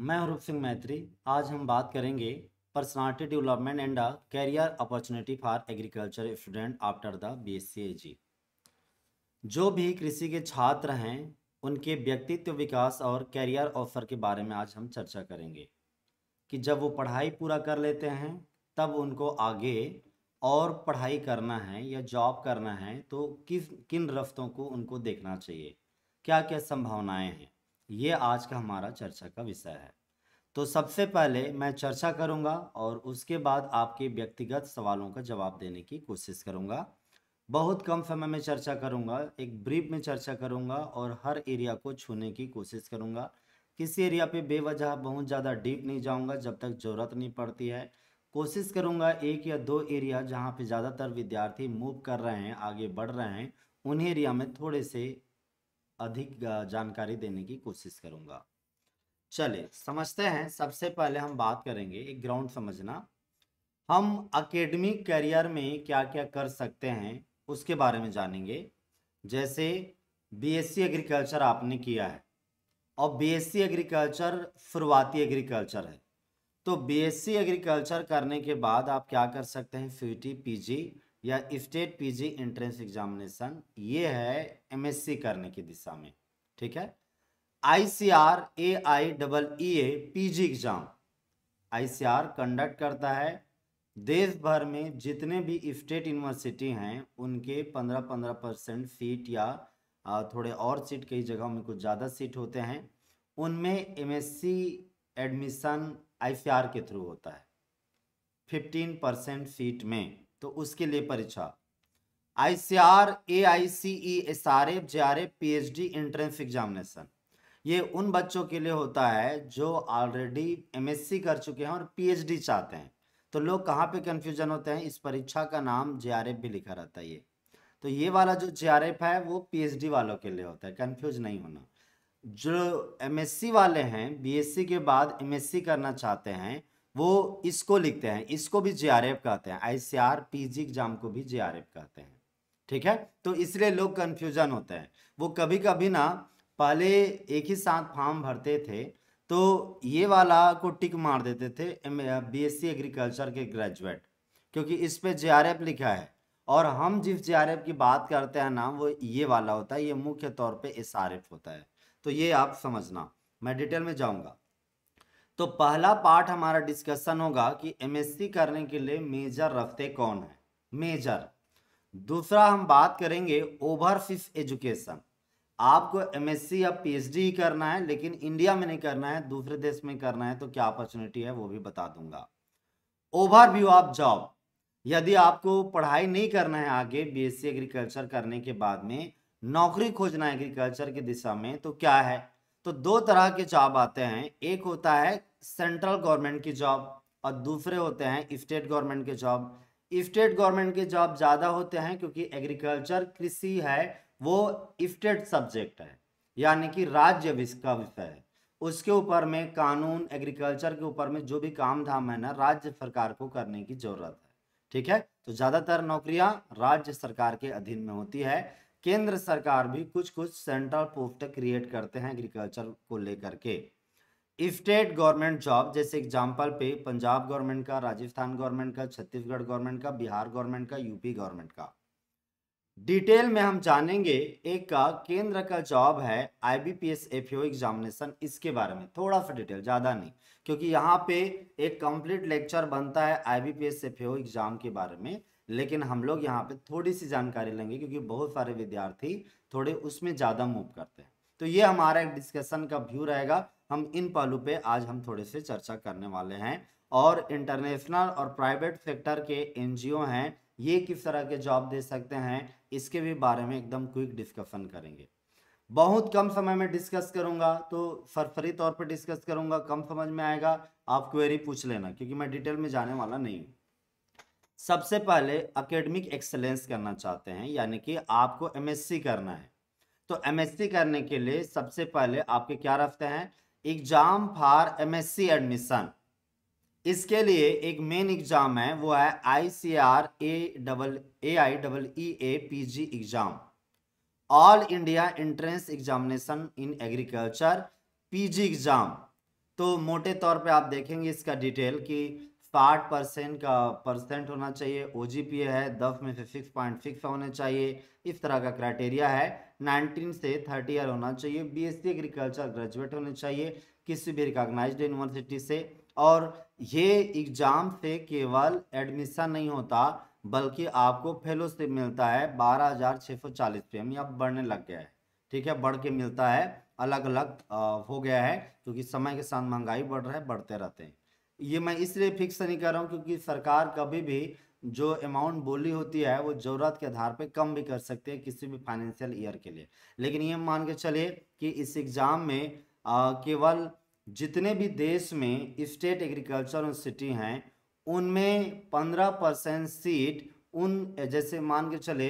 मैं रूप सिंह मैत्री। आज हम बात करेंगे personality development and career opportunity for agriculture student after the BSc। जो भी कृषि के छात्र हैं उनके व्यक्तित्व विकास और कैरियर अवसर के बारे में आज हम चर्चा करेंगे कि जब वो पढ़ाई पूरा कर लेते हैं तब उनको आगे और पढ़ाई करना है या जॉब करना है तो किस किन रफ्तों को उनको देखना चाहिए, क्या क्या संभावनाएं हैं। ये आज का हमारा चर्चा का विषय है। तो सबसे पहले मैं चर्चा करूंगा और उसके बाद आपके व्यक्तिगत सवालों का जवाब देने की कोशिश करूंगा। बहुत कम समय में चर्चा करूंगा, एक ब्रीफ में चर्चा करूंगा और हर एरिया को छूने की कोशिश करूंगा। किसी एरिया पे बेवजह बहुत ज़्यादा डीप नहीं जाऊंगा जब तक ज़रूरत नहीं पड़ती है। कोशिश करूंगा एक या दो एरिया जहां पे ज़्यादातर विद्यार्थी मूव कर रहे हैं, आगे बढ़ रहे हैं, उन एरिया में थोड़े से अधिक जानकारी देने की कोशिश करूंगा। चलिए समझते हैं। सबसे पहले हम बात करेंगे एक ग्राउंड समझना। हम एकेडमिक करियर में क्या क्या कर सकते हैं उसके बारे में जानेंगे। जैसे BSc एग्रीकल्चर आपने किया है और BSc एग्रीकल्चर शुरुआती एग्रीकल्चर है, तो BSc एग्रीकल्चर करने के बाद आप क्या कर सकते हैं, CUET PG या स्टेट PG एंट्रेंस एग्जामिनेशन, ये है MSc करने की दिशा में। ठीक है। ICAR AIEEA PG exam ICAR conduct करता है। देश भर में जितने भी स्टेट यूनिवर्सिटी हैं उनके 15-15% सीट या थोड़े और सीट, कई जगहों में कुछ ज़्यादा सीट होते हैं, उनमें MSc एडमिशन ICAR के थ्रू होता है 15% सीट में। तो उसके लिए परीक्षा ICAR AICE SRF JRF PhD entrance examination, ये उन बच्चों के लिए होता है जो ऑलरेडी MSc कर चुके हैं और PhD चाहते हैं। तो लोग कहाँ पे कंफ्यूजन होते हैं, इस परीक्षा का नाम JRF भी लिखा रहता है। ये तो ये वाला जो JRF है वो PhD वालों के लिए होता है, कंफ्यूज नहीं होना। जो MSc वाले हैं, BSc के बाद MSc करना चाहते हैं, वो इसको लिखते हैं, इसको भी JRF कहते हैं, ICAR PG एग्जाम को भी JRF कहते हैं। ठीक है। तो इसलिए लोग कंफ्यूजन होते हैं। वो कभी कभी ना पहले एक ही साथ फॉर्म भरते थे तो ये वाला को टिक मार देते थे BSc एग्रीकल्चर के ग्रेजुएट, क्योंकि इस पे JRF लिखा है। और हम जिस JRF की बात करते हैं ना वो ये वाला होता है, ये मुख्य तौर पे SRF होता है। तो ये आप समझना, मैं डिटेल में जाऊंगा। तो पहला पार्ट हमारा डिस्कशन होगा कि MSc करने के लिए मेजर रफ्ते कौन है, मेजर। दूसरा हम बात करेंगे ओवरसीज एजुकेशन। आपको MSc या PhD ही करना है लेकिन इंडिया में नहीं करना है, दूसरे देश में करना है, तो क्या अपॉर्चुनिटी है वो भी बता दूंगा। ओवरव्यू ऑफ जॉब, यदि आपको पढ़ाई नहीं करना है आगे BSc एग्रीकल्चर करने के बाद में नौकरी खोजना है एग्रीकल्चर की दिशा में, तो क्या है, तो दो तरह के जॉब आते हैं। एक होता है सेंट्रल गवर्नमेंट की जॉब और दूसरे होते हैं स्टेट गवर्नमेंट के जॉब। स्टेट गवर्नमेंट के जॉब ज़्यादा होते हैं क्योंकि एग्रीकल्चर कृषि है वो स्टेट सब्जेक्ट है, यानी कि राज्य का विषय है। उसके ऊपर में कानून, एग्रीकल्चर के ऊपर में जो भी काम धाम है ना, राज्य सरकार को करने की जरूरत है। ठीक है। तो ज़्यादातर नौकरियां राज्य सरकार के अधीन में होती है। केंद्र सरकार भी कुछ कुछ सेंट्रल पोस्ट क्रिएट करते हैं एग्रीकल्चर को लेकर के। स्टेट गवर्नमेंट जॉब जैसे एग्जाम्पल पे पंजाब गवर्नमेंट का, राजस्थान गवर्नमेंट का, छत्तीसगढ़ गवर्नमेंट का, बिहार गवर्नमेंट का, यूपी गवर्नमेंट का। डिटेल में हम जानेंगे। एक का केंद्र का जॉब है IBPS FAO एग्जामिनेशन, इसके बारे में थोड़ा सा डिटेल, ज़्यादा नहीं, क्योंकि यहाँ पे एक कंप्लीट लेक्चर बनता है IBPS FAO एग्जाम के बारे में, लेकिन हम लोग यहाँ पे थोड़ी सी जानकारी लेंगे क्योंकि बहुत सारे विद्यार्थी थोड़े उसमें ज़्यादा मूव करते हैं। तो ये हमारा एक डिस्कशन का व्यू रहेगा। हम इन पहलू पे आज हम थोड़े से चर्चा करने वाले हैं। और इंटरनेशनल और प्राइवेट सेक्टर के NGO हैं, ये किस तरह के जॉब दे सकते हैं, इसके भी बारे में एकदम क्विक डिस्कशन करेंगे। बहुत कम समय में डिस्कस करूंगा, तो सरसरी तौर पर डिस्कस करूंगा, कम समझ में आएगा आप क्वेरी पूछ लेना क्योंकि मैं डिटेल में जाने वाला नहीं हूं। सबसे पहले एकेडमिक एक्सेलेंस करना चाहते हैं, यानी कि आपको MSc करना है, तो MSc करने के लिए सबसे पहले आपके क्या रखते हैं, एग्जाम फॉर MSc एडमिशन। इसके लिए एक मेन एग्जाम है, वो है ICAR AIEEA PG exam, all India entrance examination in agriculture PG exam. तो मोटे तौर पे आप देखेंगे इसका डिटेल कि 60% का परसेंट होना चाहिए, ओजीपीए है 10 में से 6.6 होने चाहिए, इस तरह का क्राइटेरिया है। 19 से 30 ईयर होना चाहिए, बीएससी एग्रीकल्चर ग्रेजुएट होने चाहिए किसी भी रिकॉग्नाइज्ड यूनिवर्सिटी से। और ये एग्जाम से केवल एडमिशन नहीं होता बल्कि आपको फेलोशिप मिलता है 12,640 पे, अब बढ़ने लग गया है, ठीक है, बढ़ के मिलता है, अलग अलग हो गया है क्योंकि समय के साथ महंगाई बढ़ रहा है, बढ़ते रहते हैं। ये मैं इसलिए फिक्स नहीं कर रहा हूँ क्योंकि सरकार कभी भी जो अमाउंट बोली होती है वो जरूरत के आधार पे कम भी कर सकते हैं किसी भी फाइनेंशियल ईयर के लिए। लेकिन ये मान के चलिए कि इस एग्जाम में केवल जितने भी देश में स्टेट एग्रीकल्चर यूनिवर्सिटी हैं उनमें 15% सीट उन, जैसे मान के चले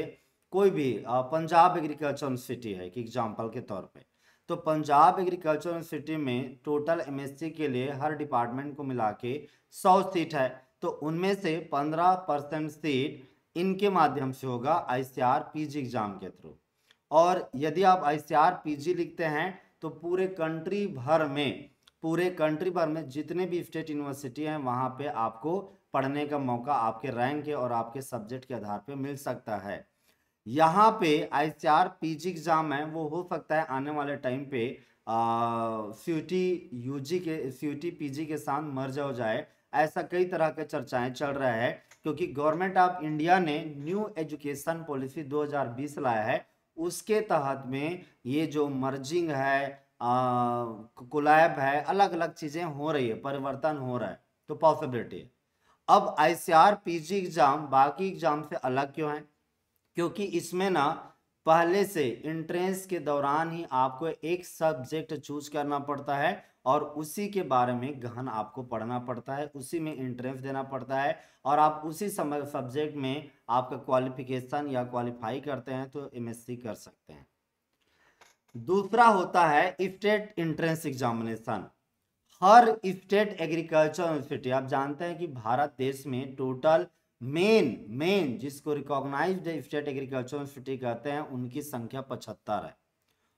कोई भी पंजाब एग्रीकल्चर यूनिवर्सिटी है कि एग्जाम्पल के तौर पे, तो पंजाब एग्रीकल्चर यूनिवर्सिटी में टोटल एमएससी के लिए हर डिपार्टमेंट को मिला के 100 सीट है, तो उनमें से 15% सीट इनके माध्यम से होगा आईसीआर पीजी एग्जाम के थ्रू। और यदि आप आईसीआर पीजी लिखते हैं तो पूरे कंट्री भर में जितने भी स्टेट यूनिवर्सिटी हैं वहां पे आपको पढ़ने का मौका आपके रैंक के और आपके सब्जेक्ट के आधार पे मिल सकता है। यहाँ पे आईसीआर पीजी एग्जाम है वो हो सकता है आने वाले टाइम पे सीयूटी पीजी के साथ मर्ज हो जाए, ऐसा कई तरह के चर्चाएं चल रहा है क्योंकि गवर्नमेंट ऑफ इंडिया ने न्यू एजुकेशन पॉलिसी 2020 लाया है, उसके तहत में ये जो मर्जिंग है, कोलैब है, अलग अलग चीजें हो रही है, परिवर्तन हो रहा है, तो पॉसिबिलिटी है। अब आईसीआर पीजी एग्जाम बाकी एग्जाम से अलग क्यों है? क्योंकि इसमें ना पहले से एंट्रेंस के दौरान ही आपको एक सब्जेक्ट चूज करना पड़ता है और उसी के बारे में गहन आपको पढ़ना पड़ता है, उसी में एंट्रेंस देना पड़ता है और आप उसी समय सब्जेक्ट में आपका क्वालिफिकेशन या क्वालिफाई करते हैं तो एमएससी कर सकते हैं। दूसरा होता है स्टेट एंट्रेंस एग्जामिनेशन। हर स्टेट एग्रीकल्चर यूनिवर्सिटी, आप जानते हैं कि भारत देश में टोटल मेन जिसको रिकॉग्नाइज्ड स्टेट एग्रीकल्चर यूनिवर्सिटी कहते हैं उनकी संख्या 75 है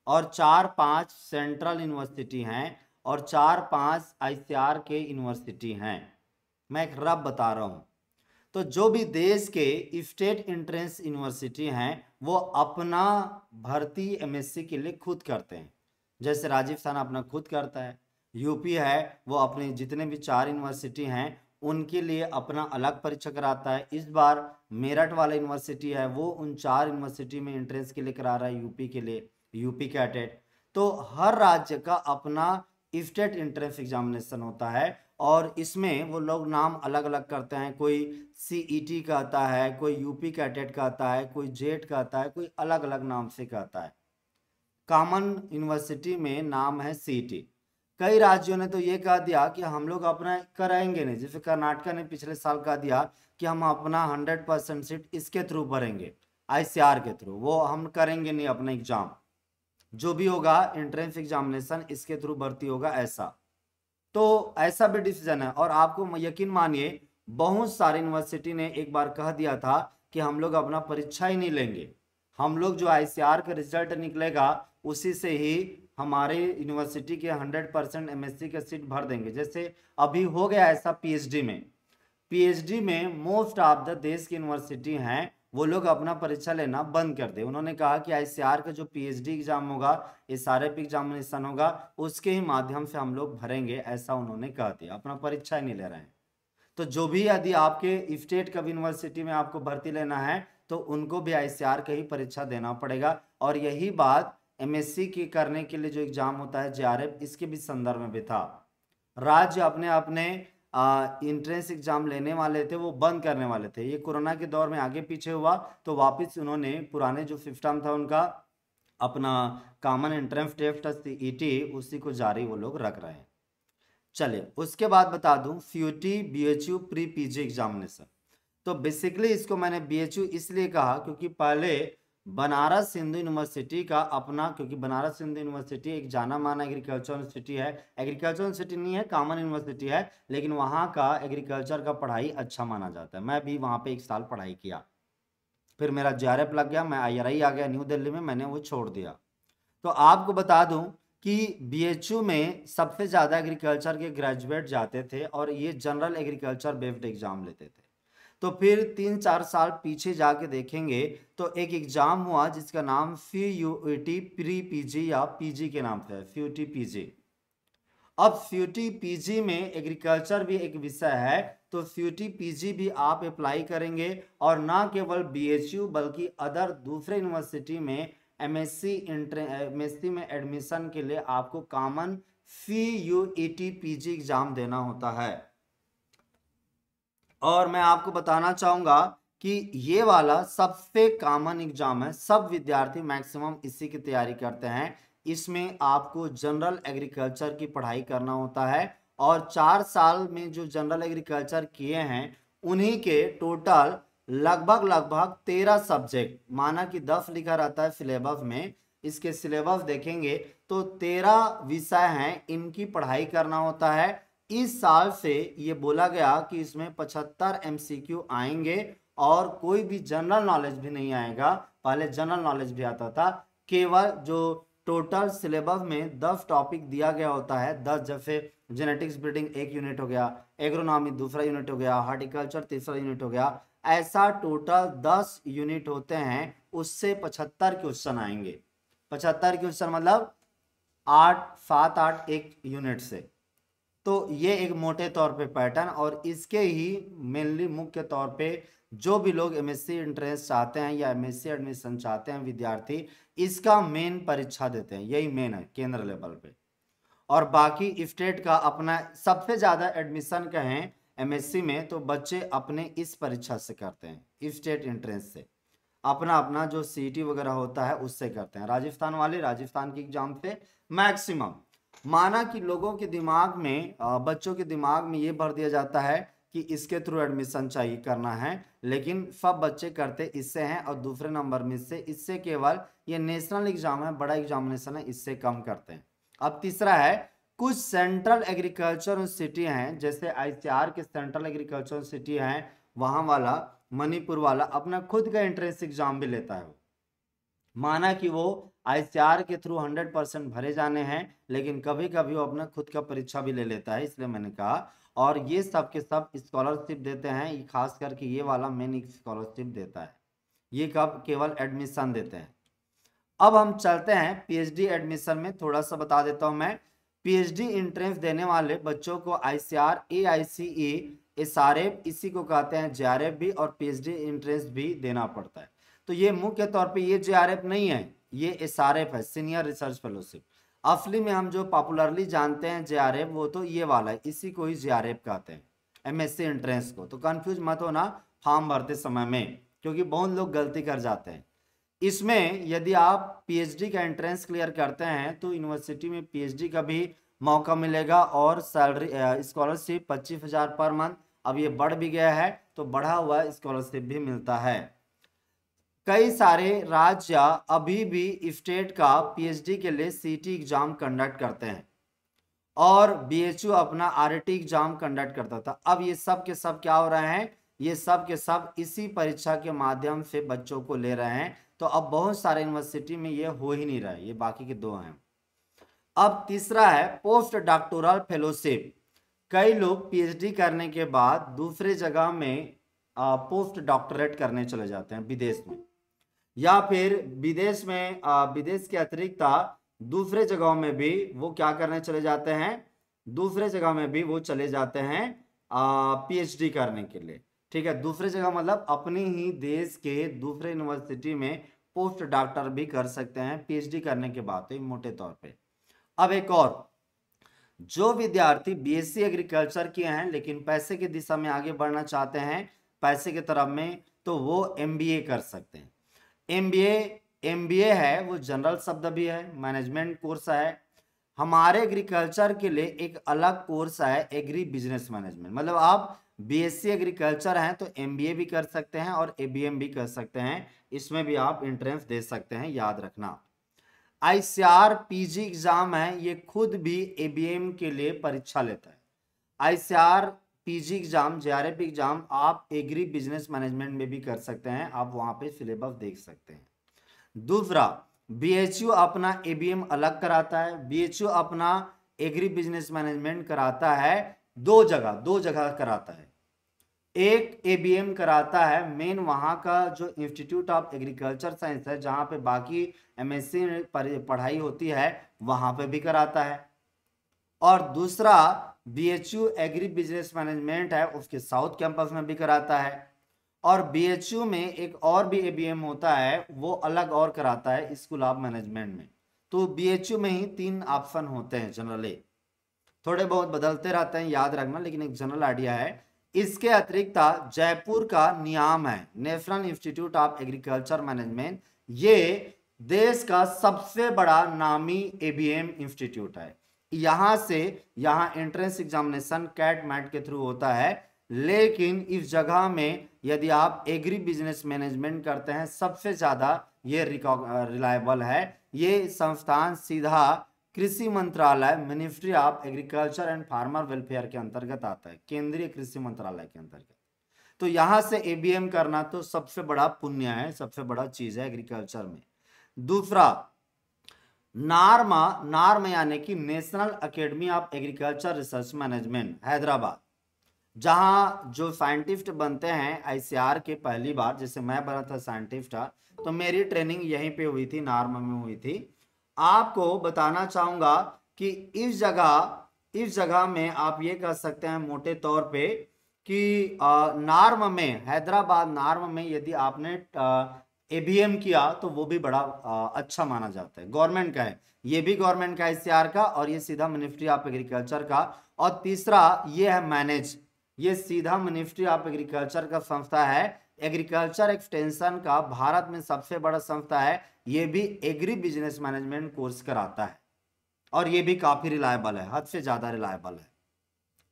और 4-5 सेंट्रल यूनिवर्सिटी हैं और 4-5 आईसीआर के यूनिवर्सिटी हैं। मैं एक रब बता रहा हूं, तो जो भी देश के स्टेट एंट्रेंस यूनिवर्सिटी हैं वो अपना भर्ती एमएससी के लिए खुद करते हैं, जैसे राजस्थान अपना खुद करता है, यूपी है वो अपने जितने भी 4 यूनिवर्सिटी हैं उनके लिए अपना अलग परीक्षा कराता है। इस बार मेरठ वाला यूनिवर्सिटी है वो उन 4 यूनिवर्सिटी में एंट्रेंस के लिए करा रहा है यूपी के लिए, यूपी कैटेट। तो हर राज्य का अपना स्टेट एंट्रेंस एग्जामिनेशन होता है और इसमें वो लोग नाम अलग अलग करते हैं, कोई सीईटी कहता है, कोई यूपी कैटेट कहता है, कोई जेट कहता है, कोई अलग अलग नाम से कहता है। कॉमन यूनिवर्सिटी में नाम है सीईटी। कई राज्यों ने तो ये कह दिया कि हम लोग अपना कराएंगे नहीं, जैसे कर्नाटक ने पिछले साल कह दिया कि हम अपना 100% सीट इसके थ्रू भरेंगे, आईसीआर के थ्रू, वो हम करेंगे नहीं अपना एग्जाम, जो भी होगा एंट्रेंस एग्जामिनेशन इसके थ्रू भर्ती होगा, ऐसा। तो ऐसा भी डिसीजन है और आपको यकीन मानिए बहुत सारी यूनिवर्सिटी ने एक बार कह दिया था कि हम लोग अपना परीक्षा ही नहीं लेंगे, हम लोग जो आईसीआर का रिजल्ट निकलेगा उसी से ही हमारे यूनिवर्सिटी के 100% एमएससी का सीट भर देंगे। जैसे अभी हो गया ऐसा पीएचडी में मोस्ट ऑफ द देश की यूनिवर्सिटी हैं वो लोग अपना परीक्षा लेना बंद कर दे। उन्होंने कहा कि आईसीआर का जो पीएचडी एग्जाम होगा, एसआरएफ एग्जामिनेशन होगा, उसके ही माध्यम से हम लोग भरेंगे, ऐसा उन्होंने कहा दिया, अपना परीक्षा ही नहीं ले रहे हैं। तो जो भी यदि आपके स्टेट का यूनिवर्सिटी में आपको भर्ती लेना है तो उनको भी आईसीआर का ही परीक्षा देना पड़ेगा। और यही बात एमएससी की करने के लिए जो एग्जाम होता है जेआरएफ, इसके भी संदर्भ में भी था। राज्य अपने अपने एंट्रेंस एग्जाम लेने वाले थे वो बंद करने वाले थे, ये कोरोना के दौर में आगे पीछे हुआ तो वापस उन्होंने पुराने जो सिस्टम था उनका अपना कॉमन एंट्रेंस टेस्ट सीईटी उसी को जारी वो लोग रख रहे हैं। चलिए उसके बाद बता दूं CUET BHU pre PG examination. तो बेसिकली इसको मैंने बीएचयू इसलिए कहा क्योंकि पहले बनारस हिंदू यूनिवर्सिटी का अपना, क्योंकि बनारस हिंदू यूनिवर्सिटी एक जाना माना एग्रीकल्चर यूनिवर्सिटी है, एग्रीकल्चर यूनिवर्सिटी नहीं है, कॉमन यूनिवर्सिटी है, लेकिन वहाँ का एग्रीकल्चर का पढ़ाई अच्छा माना जाता है। मैं भी वहाँ पे 1 साल पढ़ाई किया, फिर मेरा जेआरएफ लग गया, मैं आईआरआई आ गया न्यू दिल्ली में, मैंने वो छोड़ दिया। तो आपको बता दूं कि बीएचयू में सबसे ज़्यादा एग्रीकल्चर के ग्रेजुएट जाते थे और ये जनरल एग्रीकल्चर बेस्ड एग्जाम लेते थे। तो फिर 3-4 साल पीछे जाके देखेंगे तो एक एग्जाम हुआ जिसका नाम FUET प्री पीजी या पीजी के नाम से है, FUET पीजी। अब FUET पीजी में एग्रीकल्चर भी एक विषय है, तो FUET पीजी भी आप अप्लाई करेंगे और ना केवल बीएचयू बल्कि अदर दूसरे यूनिवर्सिटी में एमएससी में एडमिशन के लिए आपको कॉमन FUET पीजी एग्जाम देना होता है। और मैं आपको बताना चाहूंगा कि ये वाला सबसे कॉमन एग्जाम है, सब विद्यार्थी मैक्सिमम इसी की तैयारी करते हैं। इसमें आपको जनरल एग्रीकल्चर की पढ़ाई करना होता है और 4 साल में जो जनरल एग्रीकल्चर किए हैं उन्हीं के टोटल लगभग 13 सब्जेक्ट, माना कि 10 लिखा रहता है सिलेबस में, इसके सिलेबस देखेंगे तो 13 विषय हैं, इनकी पढ़ाई करना होता है। इस साल से ये बोला गया कि इसमें 75 एमसीक्यू आएंगे और कोई भी जनरल नॉलेज भी नहीं आएगा। पहले जनरल नॉलेज भी आता था, केवल जो टोटल सिलेबस में 10 टॉपिक दिया गया होता है, 10 जैसे जेनेटिक्स ब्रीडिंग एक यूनिट हो गया, एग्रोनॉमी दूसरा यूनिट हो गया, हार्टिकल्चर तीसरा यूनिट हो गया, ऐसा टोटल 10 यूनिट होते हैं, उससे 75 क्वेश्चन आएंगे। 75 क्वेश्चन मतलब 7-8 एक यूनिट से। तो ये एक मोटे तौर पे पैटर्न, और इसके ही मेनली मुख्य तौर पे जो भी लोग एमएससी एंट्रेंस चाहते हैं या एमएससी एडमिशन चाहते हैं विद्यार्थी, इसका मेन परीक्षा देते हैं, यही मेन है केंद्र लेवल पे। और बाकी स्टेट का अपना सबसे ज्यादा एडमिशन कहें एमएससी में तो बच्चे अपने इस परीक्षा से करते हैं, स्टेट एंट्रेंस से, अपना अपना जो सीईटी वगैरह होता है उससे करते हैं। राजस्थान वाले राजस्थान की एग्जाम से मैक्सिमम, माना कि लोगों के दिमाग में, बच्चों के दिमाग में ये भर दिया जाता है कि इसके थ्रू एडमिशन चाहिए करना है, लेकिन सब बच्चे करते इससे हैं और दूसरे नंबर में इससे केवल ये नेशनल एग्जाम है, बड़ा एग्जामिनेशन है, इससे कम करते हैं। अब तीसरा है, कुछ सेंट्रल एग्रीकल्चर सिटी हैं, जैसे आईसीआर के सेंट्रल एग्रीकल्चर सिटी हैं, वहां वाला मणिपुर वाला अपना खुद का एंट्रेंस एग्जाम भी लेता है। माना कि वो आईसीआर के थ्रू 100% भरे जाने हैं, लेकिन कभी कभी वो अपना खुद का परीक्षा भी ले लेता है, इसलिए मैंने कहा। और ये सब के सब स्कॉलरशिप देते हैं, खास करके ये वाला मेन स्कॉलरशिप देता है, ये कब केवल एडमिशन देते हैं। अब हम चलते हैं पीएचडी एडमिशन में, थोड़ा सा बता देता हूं मैं। पीएचडी एंट्रेंस देने वाले बच्चों को आईसीआर, एआईसीई, एसआरएफ, इसी को कहते हैं जेआरएफ भी, और पीएचडी एंट्रेंस भी देना पड़ता है। तो ये मुख्य तौर पे ये जेआरएफ नहीं है, ये एसआरएफ है, सीनियर रिसर्च फेलोशिप। असली में हम जो पॉपुलरली जानते हैं जेआरएफ, वो तो ये वाला है, इसी को ही जेआरएफ कहते हैं, एमएससी एंट्रेंस को। तो कंफ्यूज मत होना फॉर्म भरते समय में, क्योंकि बहुत लोग गलती कर जाते हैं। इसमें यदि आप पीएचडी का एंट्रेंस क्लियर करते हैं तो यूनिवर्सिटी में पीएचडी का भी मौका मिलेगा, और सैलरी स्कॉलरशिप 25,000 पर मंथ, अब ये बढ़ भी गया है तो बढ़ा हुआ स्कॉलरशिप भी मिलता है। कई सारे राज्य अभी भी स्टेट का पीएचडी के लिए सीटी एग्जाम कंडक्ट करते हैं, और बीएचयू अपना आरटी एग्जाम कंडक्ट करता था। अब ये सब के सब क्या हो रहे हैं, ये सब के सब इसी परीक्षा के माध्यम से बच्चों को ले रहे हैं। तो अब बहुत सारे यूनिवर्सिटी में ये हो ही नहीं रहा है, ये बाकी के दो हैं। अब तीसरा है पोस्ट डॉक्टोरल फेलोशिप। कई लोग पीएचडी करने के बाद दूसरे जगह में पोस्ट डॉक्टरेट करने चले जाते हैं विदेश में, या फिर विदेश में विदेश के अतिरिक्त दूसरे जगहों में भी वो क्या करने चले जाते हैं, दूसरे जगह में भी वो चले जाते हैं पीएचडी करने के लिए। ठीक है, दूसरे जगह मतलब अपने ही देश के दूसरे यूनिवर्सिटी में पोस्ट डॉक्टर भी कर सकते हैं पीएचडी करने के बाद, तो मोटे तौर पे। अब एक और, जो विद्यार्थी बीएससी एग्रीकल्चर किए हैं लेकिन पैसे की दिशा में आगे बढ़ना चाहते हैं, पैसे की तरफ में, तो वो एमबीए कर सकते हैं। एमबीए है वो जनरल शब्द भी है, मैनेजमेंट कोर्स है। हमारे एग्रीकल्चर के लिए एक अलग कोर्स है एग्री बिजनेस मैनेजमेंट, मतलब आप बीएससी एग्रीकल्चर हैं तो एमबीए भी कर सकते हैं और एबीएम भी कर सकते हैं, इसमें भी आप एंट्रेंस दे सकते हैं, याद रखना। आईसीआर पीजी एग्जाम है, ये खुद भी एबीएम के लिए परीक्षा लेता है। ICR PG exam, JRF exam आप एग्री बिजनेस मैनेजमेंट में भी कर सकते हैं, आप वहां पे सिलेबस देख सकते हैं। दूसरा, बीएचयू अपना एबीएम अलग कराता है, बीएचयू अपना एग्री बिजनेस मैनेजमेंट कराता है, दो जगह कराता है। एक एबीएम कराता है मेन वहां का जो इंस्टीट्यूट ऑफ एग्रीकल्चर साइंस है, जहां पे बाकी एमएससी पढ़ाई होती है, वहां पे भी कराता है। और दूसरा बीएचयू एग्री बिजनेस मैनेजमेंट है, उसके साउथ कैंपस में भी कराता है। और बीएचयू में एक और भी एबीएम होता है, वो अलग और कराता है स्कूल ऑफ मैनेजमेंट में। तो बीएचयू में ही 3 ऑप्शन होते हैं जनरली, थोड़े बहुत बदलते रहते हैं, याद रखना, लेकिन एक जनरल आइडिया है। इसके अतिरिक्त जयपुर का नियाम है, national institute of agriculture management, ये देश का सबसे बड़ा नामी एबीएम इंस्टीट्यूट है। यहाँ एंट्रेंस एग्जामिनेशन कैट मैट के थ्रू होता है, लेकिन इस जगह में यदि आप एग्री बिजनेस मैनेजमेंट करते हैं, सबसे ज्यादा ये रिलायबल है। ये संस्थान सीधा कृषि मंत्रालय, ministry of agriculture and farmer welfare के अंतर्गत आता है, केंद्रीय कृषि मंत्रालय के अंतर्गत। तो यहां से एबीएम करना तो सबसे बड़ा पुण्य है, सबसे बड़ा चीज है एग्रीकल्चर में। दूसरा नार्म यानी कि national academy of agriculture research management Hyderabad, जहां जो साइंटिस्ट बनते हैं आईसीआर के पहली बार, जैसे मैं बना था साइंटिस्ट, तो मेरी ट्रेनिंग यहीं पे हुई थी, नार्म में हुई थी। आपको बताना चाहूंगा कि इस जगह में आप ये कह सकते हैं मोटे तौर पे कि नार्म में, हैदराबाद नार्म में यदि आपने एबीएम किया तो वो भी बड़ा अच्छा माना जाता है, गवर्नमेंट का है, ये भी गवर्नमेंट का आईसीआर का, और ये सीधा मिनिस्ट्री ऑफ एग्रीकल्चर का। और तीसरा ये है मैनेज, ये सीधा मिनिस्ट्री ऑफ एग्रीकल्चर का संस्था है, एग्रीकल्चर एक्सटेंशन का भारत में सबसे बड़ा संस्था है, ये भी एग्री बिजनेस मैनेजमेंट कोर्स कराता है, और ये भी काफी रिलायबल है, हद से ज्यादा रिलायबल है।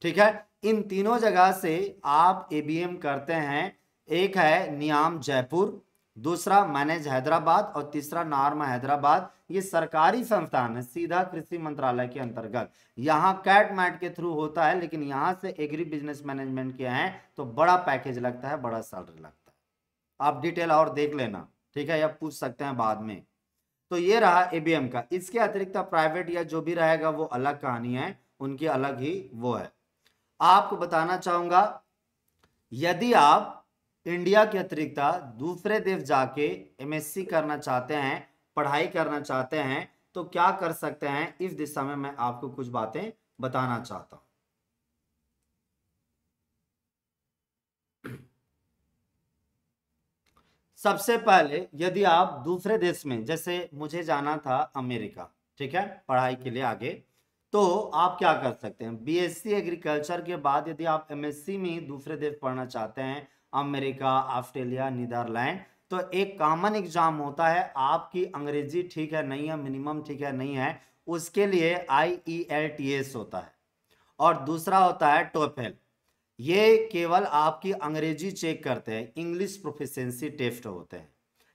ठीक है, इन तीनों जगह से आप एबीएम करते हैं, एक है नियाम जयपुर, दूसरा मैनेज हैदराबाद, और तीसरा नार्म हैदराबाद। ये सरकारी संस्थान है, सीधा कृषि मंत्रालय के अंतर्गत, यहाँ कैट मैट के थ्रू होता है, लेकिन यहाँ से एग्री बिजनेस मैनेजमेंट किया है तो बड़ा पैकेज लगता है, बड़ा सैलरी लगता है। आप डिटेल और देख लेना, ठीक है, या पूछ सकते हैं बाद में। तो ये रहा एबीएम का। इसके अतिरिक्त प्राइवेट या जो भी रहेगा वो अलग कहानी है, उनकी अलग ही वो है। आपको बताना चाहूंगा, यदि आप इंडिया के अतिरिक्त दूसरे देश जाके एमएससी करना चाहते हैं, पढ़ाई करना चाहते हैं, तो क्या कर सकते हैं, इस दिशा में मैं आपको कुछ बातें बताना चाहता हूं। सबसे पहले यदि आप दूसरे देश में, जैसे मुझे जाना था अमेरिका, ठीक है, पढ़ाई के लिए आगे, तो आप क्या कर सकते हैं, बीएससी एग्रीकल्चर के बाद यदि आप एमएससी में दूसरे देश पढ़ना चाहते हैं, अमेरिका, ऑस्ट्रेलिया, नीदरलैंड, तो एक कॉमन एग्जाम होता है। आपकी अंग्रेजी ठीक है नहीं है, मिनिमम ठीक है नहीं है, उसके लिए IELTS होता है, और दूसरा होता है टोफेल। ये केवल आपकी अंग्रेजी चेक करते हैं, इंग्लिश प्रोफिशिएंसी टेस्ट होते हैं।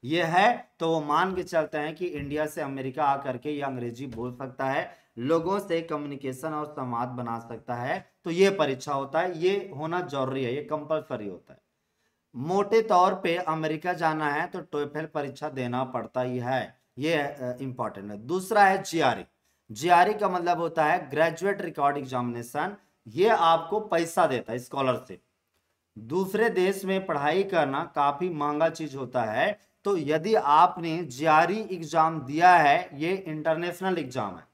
ये है तो वो मान के चलते हैं कि इंडिया से अमेरिका आकर के ये अंग्रेजी बोल सकता है, लोगों से कम्युनिकेशन और संवाद बना सकता है, तो ये परीक्षा होता है, ये होना जरूरी है, ये कंपलसरी होता है। मोटे तौर पे अमेरिका जाना है तो टोफेल परीक्षा देना पड़ता ही है, ये इंपॉर्टेंट है। दूसरा है जीआरई। जीआरई का मतलब होता है ग्रेजुएट रिकॉर्ड एग्जामिनेशन, ये आपको पैसा देता है, स्कॉलरशिप। दूसरे देश में पढ़ाई करना काफी महंगा चीज होता है, तो यदि आपने जीआरई एग्जाम दिया है, ये इंटरनेशनल एग्जाम है,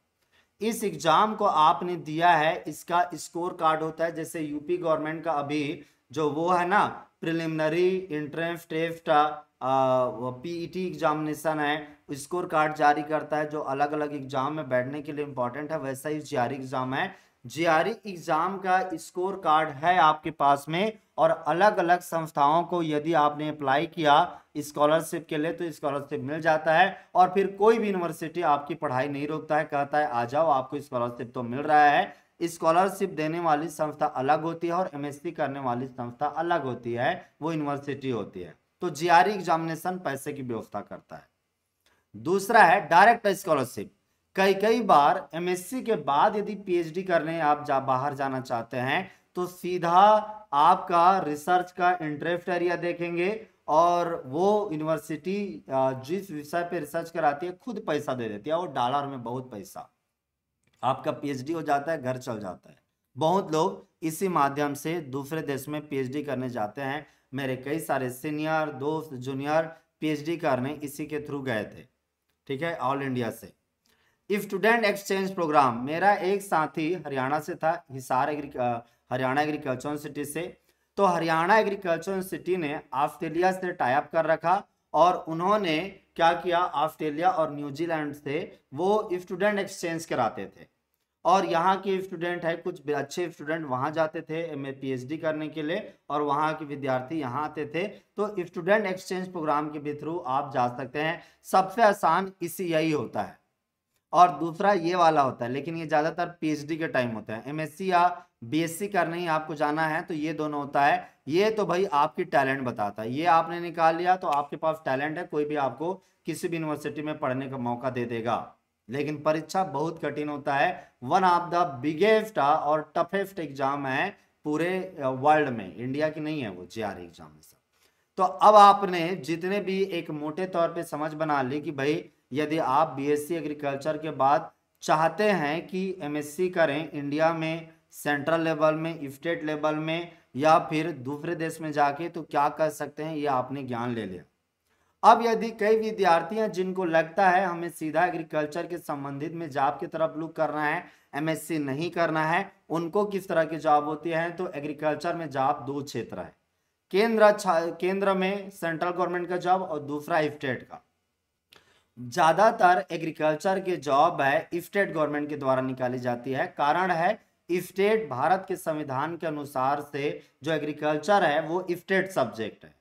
इस एग्जाम को आपने दिया है, इसका स्कोर कार्ड होता है, जैसे यूपी गवर्नमेंट का अभी जो वो है ना, preliminary entrance test, PET examination है, स्कोर कार्ड जारी करता है जो अलग अलग एग्जाम में बैठने के लिए इंपॉर्टेंट है, वैसा ही जीआरई एग्जाम है। जीआरई एग्जाम का स्कोर कार्ड है आपके पास में, और अलग अलग संस्थाओं को यदि आपने अप्लाई किया स्कॉलरशिप के लिए तो स्कॉलरशिप मिल जाता है, और फिर कोई भी यूनिवर्सिटी आपकी पढ़ाई नहीं रोकता है, कहता है आ जाओ आपको स्कॉलरशिप तो मिल रहा है। स्कॉलरशिप देने वाली संस्था अलग होती है और एमएससी करने वाली संस्था अलग होती है, वो यूनिवर्सिटी होती है। तो जीआरई एग्जामिनेशन पैसे की व्यवस्था करता है। दूसरा है डायरेक्ट स्कॉलरशिप। कई बार एमएससी के बाद यदि पीएचडी करने आप बाहर जाना चाहते हैं, तो सीधा आपका रिसर्च का इंटरेस्ट एरिया देखेंगे और वो यूनिवर्सिटी जिस विषय पे रिसर्च कराती है खुद पैसा दे देती है, वो डॉलर में बहुत पैसा, आपका पीएचडी हो जाता है, घर चल जाता है। बहुत लोग इसी माध्यम से दूसरे देश में पीएचडी करने जाते हैं। मेरे कई सारे सीनियर दोस्त जूनियर पीएचडी करने इसी के थ्रू गए थे, ठीक है, ऑल इंडिया से। स्टूडेंट एक्सचेंज प्रोग्राम, मेरा एक साथी हरियाणा से था, हरियाणा एग्रीकल्चर यूनिवर्सिटी से। तो हरियाणा एग्रीकल्चर यूनिवर्सिटी ने ऑस्ट्रेलिया से टाई अप कर रखा और उन्होंने क्या किया, ऑस्ट्रेलिया और न्यूजीलैंड से वो स्टूडेंट एक्सचेंज कराते थे। और यहाँ के स्टूडेंट है, कुछ अच्छे स्टूडेंट वहाँ जाते थे पीएचडी करने के लिए, और वहाँ के विद्यार्थी यहाँ आते थे। तो स्टूडेंट एक्सचेंज प्रोग्राम के थ्रू आप जा सकते हैं। सबसे आसान इसी यही होता है, और दूसरा ये वाला होता है, लेकिन ये ज्यादातर पीएचडी के टाइम होता है। एमएससी या बीएससी करने ही आपको जाना है तो ये दोनों होता है। ये तो भाई आपकी टैलेंट बताता है, ये आपने निकाल लिया तो आपके पास टैलेंट है, कोई भी आपको किसी भी यूनिवर्सिटी में पढ़ने का मौका दे देगा। लेकिन परीक्षा बहुत कठिन होता है, वन ऑफ द बिगेस्ट और टफेस्ट एग्जाम है पूरे वर्ल्ड में, इंडिया की नहीं है वो जेआर एग्जाम में सब। तो अब आपने जितने भी एक मोटे तौर पे समझ बना ली कि भाई यदि आप बीएससी एग्रीकल्चर के बाद चाहते हैं कि एमएससी करें इंडिया में, सेंट्रल लेवल में, स्टेट लेवल में, या फिर दूसरे देश में जाके, तो क्या कर सकते हैं, ये आपने ज्ञान ले लिया। अब यदि कई विद्यार्थी हैं जिनको लगता है हमें सीधा एग्रीकल्चर के संबंधित में जॉब की तरफ लुक करना है, एमएससी नहीं करना है, उनको किस तरह की जॉब होती है, तो एग्रीकल्चर में जॉब दो क्षेत्र है, केंद्र में सेंट्रल गवर्नमेंट का जॉब और दूसरा स्टेट का। ज्यादातर एग्रीकल्चर के जॉब है स्टेट गवर्नमेंट के द्वारा निकाली जाती है। कारण है स्टेट भारत के संविधान के अनुसार से जो एग्रीकल्चर है वो स्टेट सब्जेक्ट है।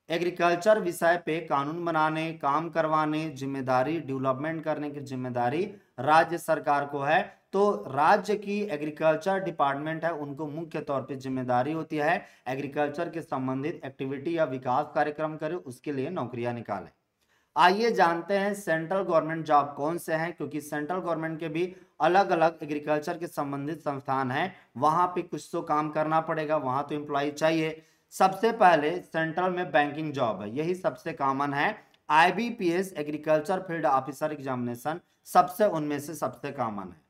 एग्रीकल्चर विषय पे कानून बनाने, काम करवाने, जिम्मेदारी डेवलपमेंट करने की जिम्मेदारी राज्य सरकार को है। तो राज्य की एग्रीकल्चर डिपार्टमेंट है, उनको मुख्य तौर पे जिम्मेदारी होती है एग्रीकल्चर के संबंधित एक्टिविटी या विकास कार्यक्रम करे, उसके लिए नौकरियां निकाले। आइए जानते हैं सेंट्रल गवर्नमेंट जॉब कौन से हैं, क्योंकि सेंट्रल गवर्नमेंट के भी अलग अलग एग्रीकल्चर के संबंधित संस्थान हैं, वहां पे कुछ तो काम करना पड़ेगा, वहां तो एम्प्लॉय चाहिए। सबसे पहले सेंट्रल में बैंकिंग जॉब है, यही सबसे कॉमन है। IBPS agriculture field officer examination सबसे उनमें से सबसे कॉमन है।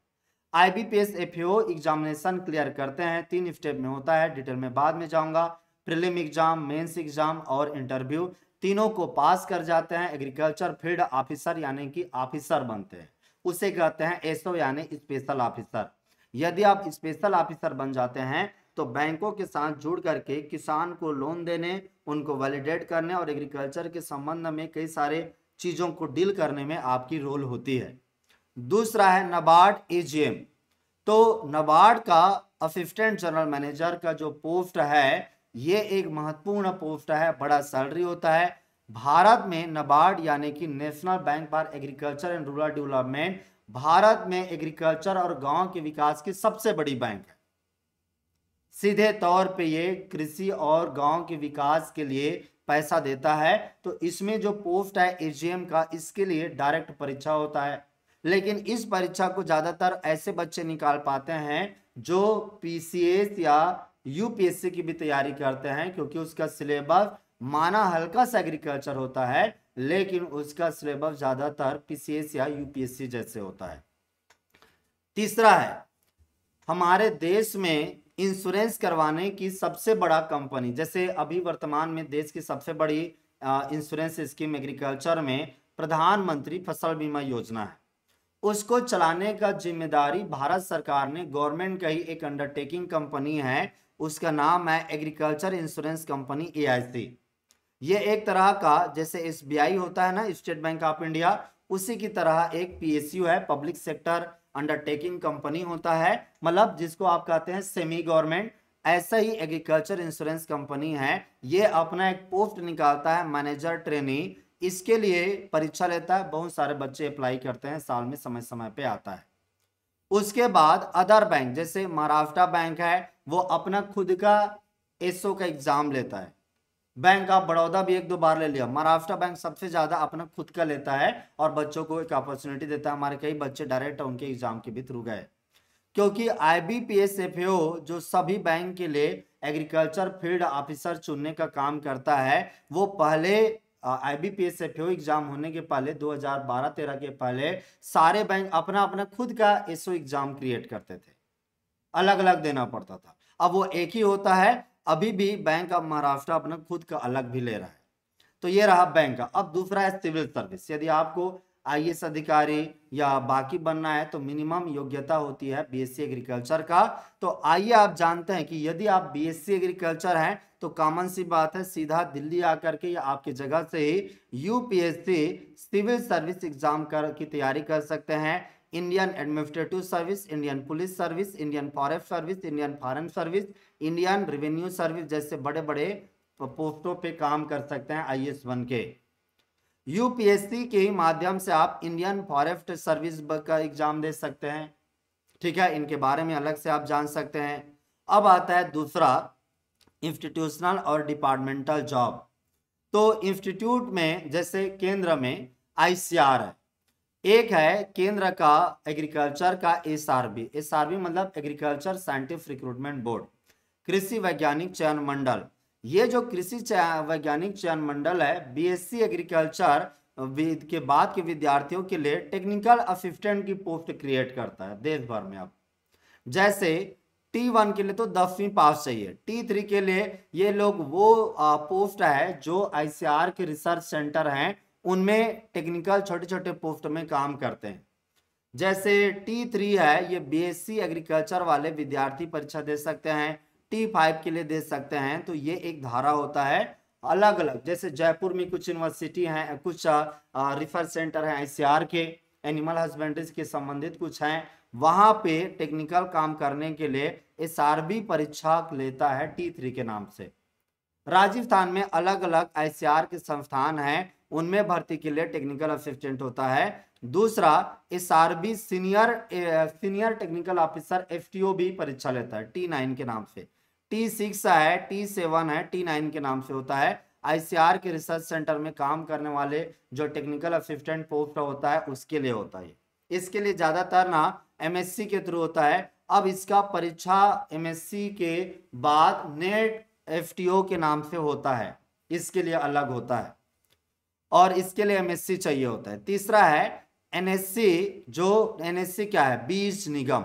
आईबीपीएस एफएओ एग्जामिनेशन क्लियर करते हैं, 3 स्टेप में होता है, डिटेल में बाद में जाऊंगा। प्रीलिम एग्जाम, मेंस एग्जाम और इंटरव्यू, तीनों को पास कर जाते हैं एग्रीकल्चर फील्ड ऑफिसर यानी कि ऑफिसर बनते हैं, उसे कहते हैं एसओ यानी स्पेशल ऑफिसर। यदि आप स्पेशल ऑफिसर बन जाते हैं तो बैंकों के साथ जुड़ करके किसान को लोन देने, उनको वैलिडेट करने और एग्रीकल्चर के संबंध में कई सारे चीजों को डील करने में आपकी रोल होती है। दूसरा है नाबार्ड एजीएम। तो नाबार्ड का असिस्टेंट जनरल मैनेजर का जो पोस्ट है ये एक महत्वपूर्ण पोस्ट है, बड़ा सैलरी होता है। भारत में नाबार्ड यानी कि national bank for agriculture and rural development Bharat में एग्रीकल्चर और गांव के विकास की सबसे बड़ी बैंक है। सीधे तौर पे ये कृषि और गांव के विकास के लिए पैसा देता है। तो इसमें जो पोस्ट है एजीएम का, इसके लिए डायरेक्ट परीक्षा होता है, लेकिन इस परीक्षा को ज्यादातर ऐसे बच्चे निकाल पाते हैं जो पीसीएस या यूपीएससी की भी तैयारी करते हैं, क्योंकि उसका सिलेबस माना हल्का सा एग्रीकल्चर होता है लेकिन उसका सिलेबस ज्यादातर पीसीएस या यूपीएससी जैसे होता है। तीसरा है हमारे देश में इंश्योरेंस करवाने की सबसे बड़ा कंपनी, जैसे अभी वर्तमान में देश की सबसे बड़ी इंश्योरेंस स्कीम एग्रीकल्चर में प्रधानमंत्री फसल बीमा योजना है, उसको चलाने का जिम्मेदारी भारत सरकार ने, गवर्नमेंट का ही एक अंडरटेकिंग कंपनी है, उसका नाम है एग्रीकल्चर इंश्योरेंस कंपनी एआईसी। ये एक तरह का जैसे एसबीआई होता है ना, स्टेट बैंक ऑफ इंडिया, उसी की तरह एक पीएसयू है, पब्लिक सेक्टर अंडरटेकिंग कंपनी होता है, मतलब जिसको आप कहते हैं सेमी गवर्नमेंट। ऐसा ही एग्रीकल्चर इंश्योरेंस कंपनी है, ये अपना एक पोस्ट निकालता है मैनेजर ट्रेनी, इसके लिए परीक्षा लेता है, बहुत सारे बच्चे अप्लाई करते हैं, साल में समय समय पे आता है। उसके बाद अदर बैंक जैसे महाराष्ट्र बैंक है, वो अपना खुद का एसओ का एग्जाम लेता है। बैंक ऑफ बड़ौदा भी 1-2 बार ले लिया। महाराष्ट्र बैंक सबसे ज्यादा अपना खुद का लेता है और बच्चों को एक अपॉर्चुनिटी देता है। हमारे कई बच्चे डायरेक्ट उनके एग्जाम के भी थ्रू गए, क्योंकि आईबीपीएस एफएओ जो सभी बैंक के लिए एग्रीकल्चर फील्ड ऑफिसर चुनने का काम करता है, वो पहले IBPS FAO एग्जाम होने के पहले 2012-13 के पहले सारे बैंक अपना अपना खुद का SO एग्जाम क्रिएट करते थे, अलग अलग देना पड़ता था। अब वो एक ही होता है, अभी भी बैंक ऑफ महाराष्ट्र अपना खुद का अलग भी ले रहा है। तो ये रहा बैंक का। अब दूसरा है सिविल सर्विस। यदि आपको IAS अधिकारी या बाकी बनना है तो मिनिमम योग्यता होती है BSc एग्रीकल्चर का। तो आइए आप जानते हैं कि यदि आप BSc एग्रीकल्चर हैं तो कॉमन सी बात है, सीधा दिल्ली आकर के या आपकी जगह से ही UPSC सिविल सर्विस एग्जाम की तैयारी कर सकते हैं। Indian administrative service, Indian police service, Indian forest service, Indian foreign service, Indian revenue service जैसे बड़े बड़े पोस्टों पे काम कर सकते हैं IAS बन के। UPSC के ही माध्यम से आप इंडियन फॉरेस्ट सर्विस का एग्जाम दे सकते हैं, ठीक है, इनके बारे में अलग से आप जान सकते हैं। अब आता है दूसरा इंस्टीट्यूशनल और डिपार्टमेंटल जॉब। तो इंस्टीट्यूट में जैसे केंद्र में ICR है, एक है केंद्र का एग्रीकल्चर का SRB मतलब एग्रीकल्चर साइंटिफिक रिक्रूटमेंट बोर्ड, कृषि वैज्ञानिक चयन मंडल। ये जो कृषि वैज्ञानिक चयन मंडल है BSc एग्रीकल्चर के बाद के विद्यार्थियों के लिए टेक्निकल असिस्टेंट की पोस्ट क्रिएट करता है देश भर में। अब जैसे T1 के लिए तो 10वीं पास चाहिए, T3 के लिए ये लोग वो पोस्ट है जो ICR के रिसर्च सेंटर हैं उनमें टेक्निकल छोटे छोटे पोस्ट में काम करते हैं। जैसे T3 है, ये BSc एग्रीकल्चर वाले विद्यार्थी परीक्षा दे सकते हैं, T5 के लिए दे सकते हैं। तो ये एक धारा होता है अलग अलग। जैसे जयपुर में कुछ यूनिवर्सिटी हैं, कुछ रिसर्च सेंटर हैं ICR के, एनिमल हस्बेंड्री के संबंधित कुछ हैं, वहां पे टेक्निकल काम करने के लिए SRB परीक्षा लेता है T3 के नाम से। राजस्थान में अलग अलग ICR के संस्थान हैं, उनमें भर्ती के लिए टेक्निकल असिस्टेंट होता है। दूसरा SRB senior technical officer FTO भी परीक्षा लेता है T9 के नाम से। T6 है, T7 है, T9 के नाम से होता है। ICR के रिसर्च सेंटर में काम करने वाले जो टेक्निकल असिस्टेंट पोस्ट होता है उसके लिए होता है। इसके लिए ज्यादातर ना MSc के थ्रू होता है। अब इसका परीक्षा MSc के बाद नेट FTO के नाम से होता है, इसके लिए अलग होता है और इसके लिए MSc चाहिए होता है। तीसरा है NSC, जो NSC क्या है, बीज निगम,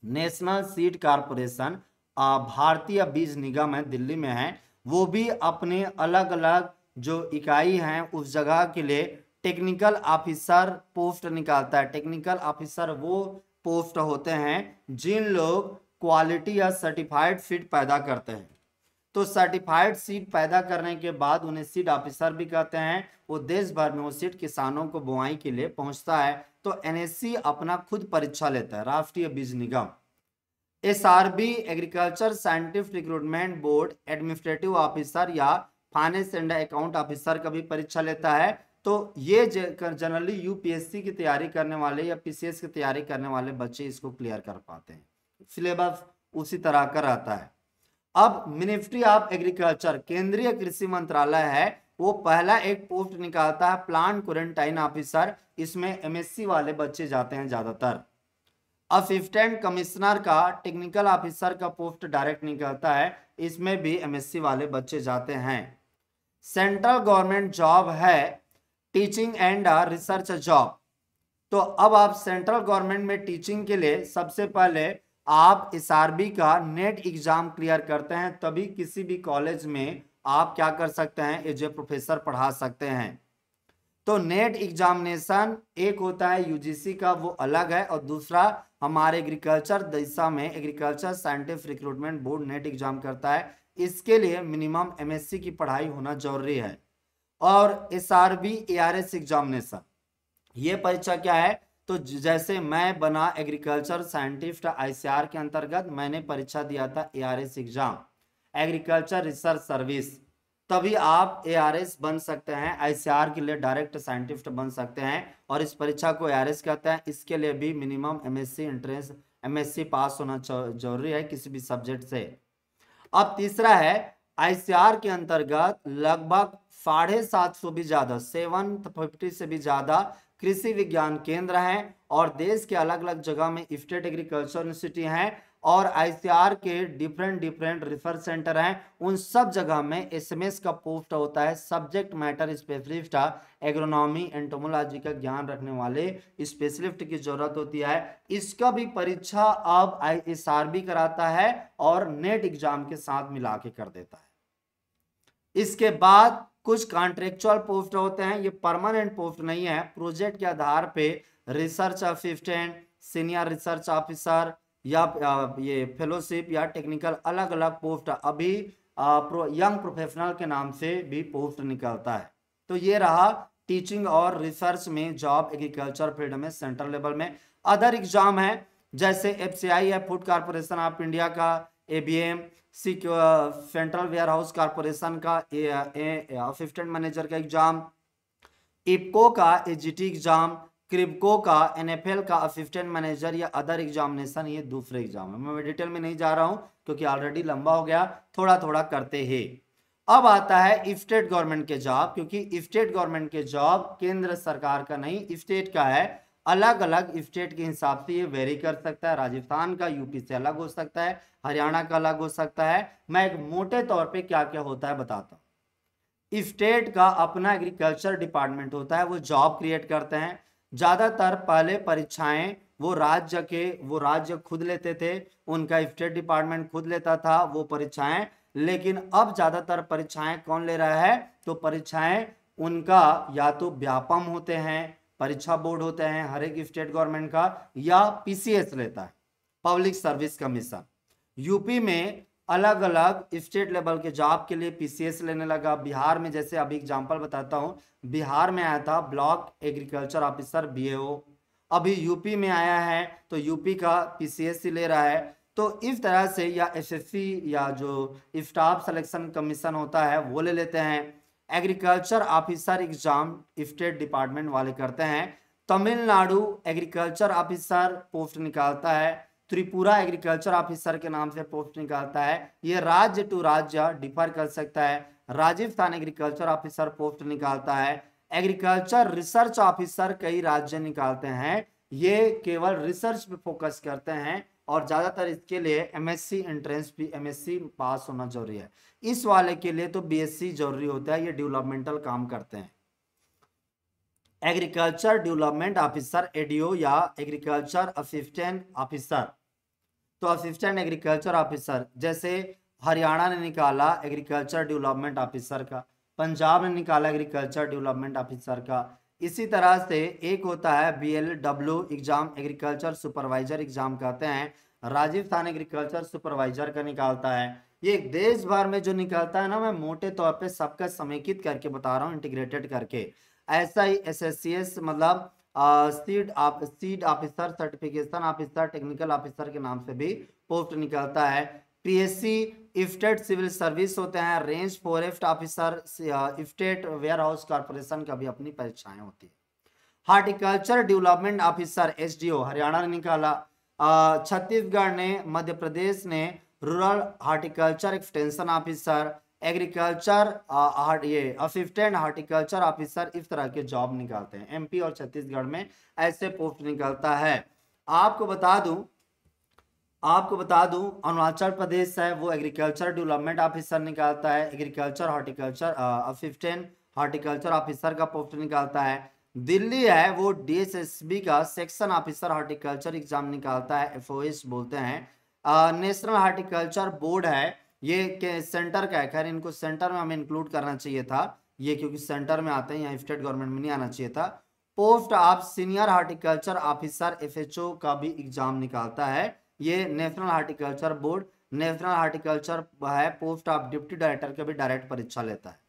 नेशनल सीड कारपोरेशन, भारतीय बीज निगम है, दिल्ली में है। वो भी अपने अलग अलग जो इकाई हैं उस जगह के लिए टेक्निकल ऑफिसर पोस्ट निकालता है। टेक्निकल ऑफिसर वो पोस्ट होते हैं जिन लोग क्वालिटी या सर्टिफाइड सीड पैदा करते हैं। तो सर्टिफाइड सीड पैदा करने के बाद उन्हें सीड ऑफिसर भी कहते हैं। वो देश भर में वो सीड किसानों को बुआई के लिए पहुंचता है। तो NSC अपना खुद परीक्षा लेता है, राष्ट्रीय बीज निगम। SRB agriculture scientific recruitment board administrative officer या फाइनेंस एंड अकाउंट ऑफिसर का भी परीक्षा लेता है। तो ये जनरली UPSC की तैयारी करने वाले या PCS की तैयारी करने वाले बच्चे इसको क्लियर कर पाते हैं, सिलेबस उसी तरह का रहता है। अब मिनिस्ट्री ऑफ एग्रीकल्चर, केंद्रीय कृषि मंत्रालय है, वो पहला एक पोस्ट निकालता है प्लांट क्वारंटाइन ऑफिसर। इसमें MSc वाले बच्चे जाते हैं ज्यादातर। असिस्टेंट कमिश्नर का टेक्निकल ऑफिसर का पोस्ट डायरेक्ट निकलता है, इसमें भी MSc वाले बच्चे जाते हैं। सेंट्रल गवर्नमेंट जॉब है टीचिंग एंड रिसर्च जॉब। तो अब आप सेंट्रल गवर्नमेंट में टीचिंग के लिए सबसे पहले आप SRB का नेट एग्जाम क्लियर करते हैं, तभी किसी भी कॉलेज में आप क्या कर सकते हैं, एज ए प्रोफेसर पढ़ा सकते हैं। तो नेट एग्जामिनेशन एक होता है UGC का, वो अलग है, और दूसरा हमारे एग्रीकल्चर दिशा में agriculture scientific recruitment board net exam करता है। इसके लिए मिनिमम MSc की पढ़ाई होना जरूरी है। और SRB ARS एग्जामिनेशन, ये परीक्षा क्या है, तो जैसे मैं बना एग्रीकल्चर साइंटिस्ट ICR के अंतर्गत, मैंने परीक्षा दिया था ARS exam, agriculture research service, तभी आप ARS बन सकते हैं। ICR के लिए डायरेक्ट साइंटिस्ट बन सकते हैं और इस परीक्षा को ARS कहते हैं। इसके लिए भी मिनिमम MSc एंट्रेंस MSc पास होना जरूरी है किसी भी सब्जेक्ट से। अब तीसरा है ICR के अंतर्गत लगभग 750 भी ज्यादा 750 से भी ज्यादा कृषि विज्ञान केंद्र हैं और देश के अलग अलग जगह में स्टेट एग्रीकल्चर यूनिवर्सिटी हैं। और आईसीआर के डिफरेंट रिसर्च सेंटर हैं, उन सब जगह में एसएमएस का पोस्ट होता है, subject matter specialist, agronomy entomology का ज्ञान रखने वाले स्पेशलिस्ट की जरूरत होती है। इसका भी परीक्षा अब आईएसआरबी कराता है और नेट एग्जाम के साथ मिला के कर देता है। इसके बाद कुछ कॉन्ट्रेक्चुअल पोस्ट होते हैं, ये परमानेंट पोस्ट नहीं है, प्रोजेक्ट के आधार पे research assistant, senior research officer या ये फेलोशिप या टेक्निकल अलग अलग पोस्ट अभी यंग प्रोफेशनल के नाम से भी पोस्ट निकलता है। तो ये रहा टीचिंग और रिसर्च में जॉब एग्रीकल्चर फील्ड में सेंट्रल लेवल में। अदर एग्जाम है जैसे एफसीआई है, फूड कॉर्पोरेशन ऑफ इंडिया का, ABM, central warehouse corporation का असिस्टेंट मैनेजर का एग्जाम, इपको का एजीटी एग्जाम, क्रिप्को का एनएफएल का असिस्टेंट मैनेजर या अदर एग्जामिनेशन, ये दूसरे एग्जाम है। मैं डिटेल में नहीं जा रहा हूं क्योंकि ऑलरेडी लंबा हो गया, थोड़ा थोड़ा करते हैं। अब आता है स्टेट गवर्नमेंट के जॉब, क्योंकि स्टेट गवर्नमेंट के जॉब केंद्र सरकार का नहीं स्टेट का है, अलग अलग स्टेट के हिसाब से ये वेरी कर सकता है। राजस्थान का यूपी से अलग हो सकता है, हरियाणा का अलग हो सकता है। मैं एक मोटे तौर पे क्या क्या होता है बताता हूँ। स्टेट का अपना एग्रीकल्चर डिपार्टमेंट होता है, वो जॉब क्रिएट करते हैं। ज्यादातर पहले परीक्षाएं वो राज्य खुद लेते थे, उनका स्टेट डिपार्टमेंट खुद लेता था वो परीक्षाएं, लेकिन अब ज्यादातर परीक्षाएं कौन ले रहा है, तो परीक्षाएं उनका या तो व्यापम होते हैं, परीक्षा बोर्ड होते हैं हर एक स्टेट गवर्नमेंट का, या पीसीएस लेता है, पब्लिक सर्विस कमीशन। यूपी में अलग अलग स्टेट लेवल के जॉब के लिए पीसीएस लेने लगा। बिहार में जैसे अभी एग्जांपल बताता हूं, बिहार में आया था ब्लॉक एग्रीकल्चर ऑफिसर बीएओ, अभी यूपी में आया है तो यूपी का पीसीएस ले रहा है। तो इस तरह से या एसएससी या जो स्टाफ सिलेक्शन कमीशन होता है वो ले लेते हैं। Agriculture officer exam state department वाले करते हैं। तमिलनाडु एग्रीकल्चर ऑफिसर पोस्ट निकालता है, त्रिपुरा एग्रीकल्चर ऑफिसर के नाम से पोस्ट निकालता है, ये राज्य टू राज्य डिफर कर सकता है। राजस्थान एग्रीकल्चर ऑफिसर पोस्ट निकालता है। एग्रीकल्चर रिसर्च ऑफिसर कई राज्य निकालते हैं, ये केवल रिसर्च पे फोकस करते हैं और ज्यादातर इसके लिए एमएससी एंट्रेंस भी एमएससी पास होना जरूरी है। इस वाले के लिए तो बीएससी जरूरी होता है, ये डेवलपमेंटल काम करते हैं। एग्रीकल्चर डेवलपमेंट ऑफिसर एडीओ या एग्रीकल्चर असिस्टेंट ऑफिसर, तो असिस्टेंट एग्रीकल्चर ऑफिसर जैसे हरियाणा ने निकाला एग्रीकल्चर डेवलपमेंट ऑफिसर का, पंजाब ने निकाला एग्रीकल्चर डेवलपमेंट ऑफिसर का। इसी तरह से एक होता है BLW exam, agriculture supervisor exam कहते हैं, राजस्थान एग्रीकल्चर सुपरवाइजर का निकालता है। ये देश भर में जो निकलता है ना, मैं मोटे तौर पे सबका समेकित करके बता रहा हूँ, इंटीग्रेटेड करके। ऐसा ही एसएससीएस मतलब seed officer, certification officer, technical officer के नाम से भी पोस्ट निकलता है। पीएससी स्टेट सिविल सर्विस होते हैं, range forest officer, state warehouse corporation का भी अपनी परीक्षाएं होती है। Horticulture development officer SDO Haryana ने निकाला, छत्तीसगढ़ ने, मध्य प्रदेश ने rural horticulture extension officer, agriculture ये असिस्टेंट हार्टिकल्चर ऑफिसर, इस तरह के जॉब निकालते हैं। एमपी और छत्तीसगढ़ में ऐसे पोस्ट निकलता है। आपको बता दूं अरुणाचल प्रदेश है वो एग्रीकल्चर डेवलपमेंट ऑफिसर निकालता है, agriculture horticulture assistant horticulture officer का पोस्ट निकालता है। दिल्ली है वो डीएसएसबी का सेक्शन ऑफिसर हार्टिकल्चर एग्जाम निकालता है, एफओएस बोलते हैं। नेशनल हार्टिकल्चर बोर्ड है, ये सेंटर का है, खैर इनको सेंटर में हमें इंक्लूड करना चाहिए था ये, क्योंकि सेंटर में आते हैं, यहाँ स्टेट गवर्नमेंट में नहीं आना चाहिए था। Post of senior horticulture officer FHO का भी एग्जाम निकालता है, ये national horticulture board. National horticulture है पोस्ट ऑफ डिप्टी डायरेक्टर का भी डायरेक्ट परीक्षा लेता है।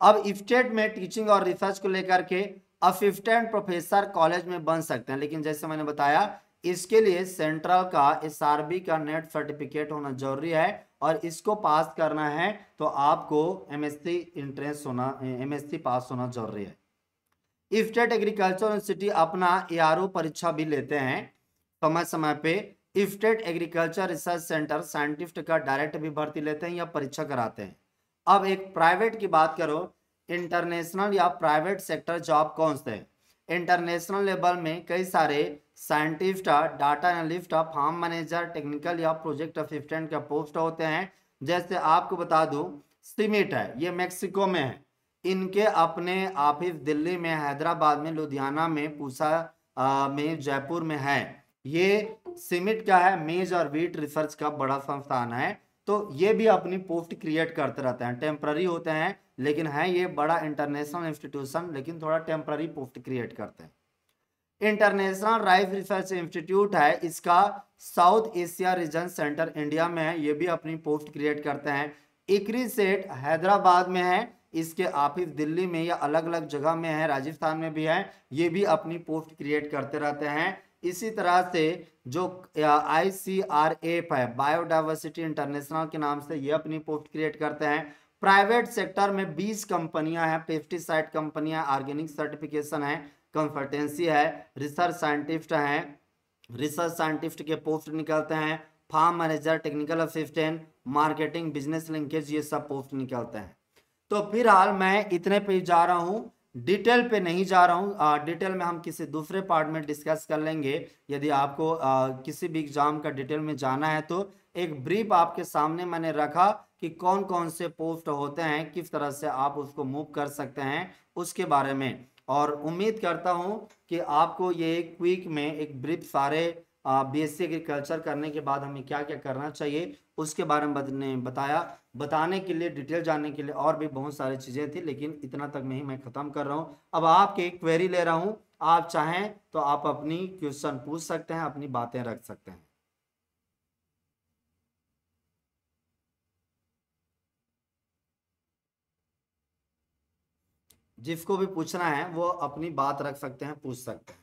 अब स्टेट में टीचिंग और रिसर्च को लेकर के असिस्टेंट प्रोफेसर कॉलेज में बन सकते हैं, लेकिन जैसे मैंने बताया इसके लिए सेंट्रल का एसआरबी का नेट सर्टिफिकेट होना जरूरी है और इसको पास करना है तो आपको एमएससी एंट्रेंस होना, एमएससी पास होना जरूरी है। स्टेट एग्रीकल्चर यूनिवर्सिटी अपना एआरओ परीक्षा भी लेते हैं समय समय पे। State agriculture research centre scientist का डायरेक्ट भी भर्ती लेते हैं या परीक्षा कराते हैं। अब एक प्राइवेट की बात करो, इंटरनेशनल या प्राइवेट सेक्टर जॉब कौन से हैं? इंटरनेशनल लेवल में कई सारे scientist, data analyst, farm manager, technical या प्रोजेक्ट असिस्टेंट का पोस्ट होते हैं। जैसे आपको बता दूं, सीमिट है, ये मेक्सिको में है, इनके अपने ऑफिस दिल्ली में, हैदराबाद में, लुधियाना में, पूसा में, जयपुर में है। ये सीमिट क्या है, मेज और वीट रिसर्च का बड़ा संस्थान है। तो ये भी अपनी पोस्ट क्रिएट करते रहते हैं, टेम्पररी होते हैं लेकिन है ये बड़ा इंटरनेशनल इंस्टीट्यूशन, लेकिन थोड़ा टेम्पररी पोस्ट क्रिएट करते हैं। इंटरनेशनल राइस रिसर्च इंस्टीट्यूट है, इसका south Asia region centre India में है, ये भी अपनी पोस्ट क्रिएट करते हैं। इक्री सेट हैदराबाद में है, इसके ऑफिस दिल्ली में या अलग अलग जगह में है, राजस्थान में भी है, ये भी अपनी पोस्ट क्रिएट करते रहते हैं। इसी तरह से जो ICRF है, बायोडाइवर्सिटी इंटरनेशनल के नाम से, ये अपनी पोस्ट क्रिएट करते हैं। प्राइवेट सेक्टर में 20 कंपनियां हैं, पेस्टिसाइड कंपनियां, ऑर्गेनिक सर्टिफिकेशन है, कंसल्टेंसी है, रिसर्च साइंटिस्ट हैं, रिसर्च साइंटिस्ट के पोस्ट निकलते हैं, farm manager, technical assistant, marketing, business linkage, ये सब पोस्ट निकलते हैं। तो फिलहाल मैं इतने पे जा रहा हूँ, डिटेल पे नहीं जा रहा हूँ। डिटेल में हम किसी दूसरे पार्ट में डिस्कस कर लेंगे। यदि आपको किसी भी एग्जाम का डिटेल में जाना है तो एक ब्रीफ आपके सामने मैंने रखा कि कौन कौन से पोस्ट होते हैं, किस तरह से आप उसको मूव कर सकते हैं उसके बारे में। और उम्मीद करता हूं कि आपको ये क्विक में एक ब्रीफ सारे BSc एग्रीकल्चर करने के बाद हमें क्या क्या करना चाहिए उसके बारे में बताने के लिए, डिटेल जानने के लिए। और भी बहुत सारी चीज़ें थी लेकिन इतना तक में ही मैं ख़त्म कर रहा हूँ। अब आपके क्वेरी ले रहा हूँ, आप चाहें तो आप अपनी क्वेश्चन पूछ सकते हैं, अपनी बातें रख सकते हैं। जिसको भी पूछना है वो अपनी बात रख सकते हैं, पूछ सकते हैं।